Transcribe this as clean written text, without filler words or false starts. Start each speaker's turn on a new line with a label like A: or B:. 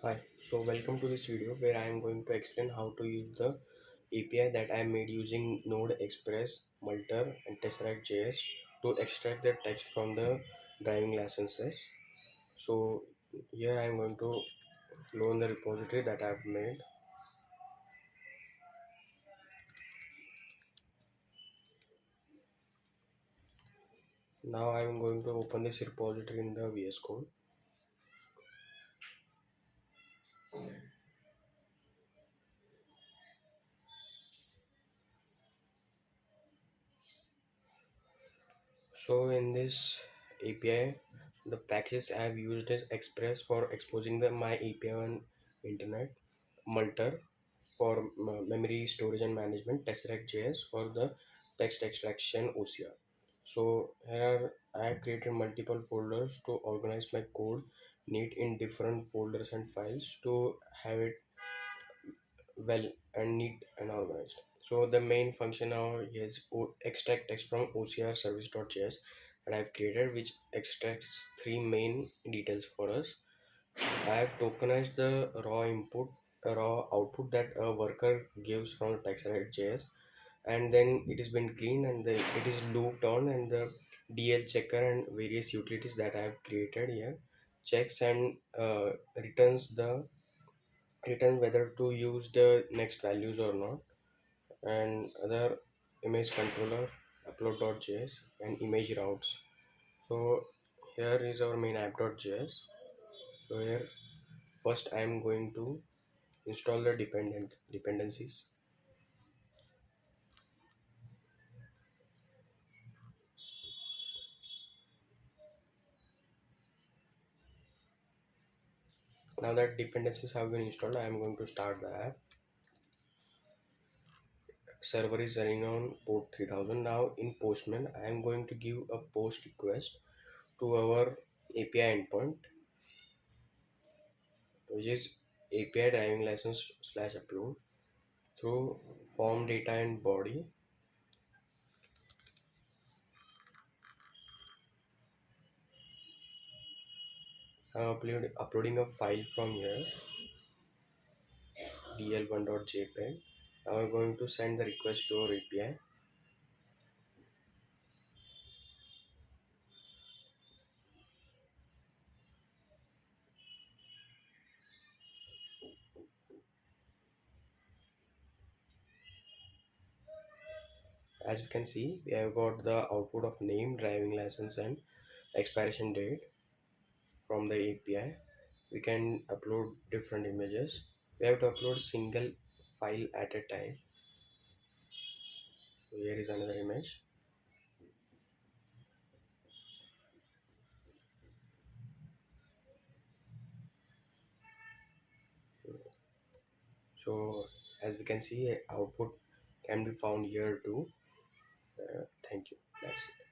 A: Hi, so welcome to this video where I am going to explain how to use the API that I made using Node, Express, Multer and Tesseract.js to extract the text from the driving licenses. So here I am going to load the repository that I have made. Now I am going to open this repository in the VS Code. So in this API, the packages I have used is Express for exposing my API on internet, Multer for memory storage and management, Tesseract.js for the text extraction OCR. So here I have created multiple folders to organize my code neat in different folders and files to have it well and neat and organized. So the main function now is extract text from OCR service.js that I've created, which extracts three main details for us. I have tokenized the raw output that a worker gives from Tesseract.js, and then it has been cleaned and it is looped on, and the DL checker and various utilities that I have created here checks and return whether to use the next values or not, and other image controller upload.js and image routes. So here is our main app.js. So here first I am going to install the dependencies. Now that dependencies have been installed, I am going to start the app. Server is running on port 3000. Now in Postman I am going to give a post request to our API endpoint, which is API driving license slash upload through form data and body. I'm uploading a file from here, dl1.jpg. Now I'm going to send the request to our API. As you can see, we have got the output of name, driving license and expiration date from the API. We can upload different images. We have to upload single file at a time. So here is another image. So as we can see, output can be found here too. Thank you. That's it.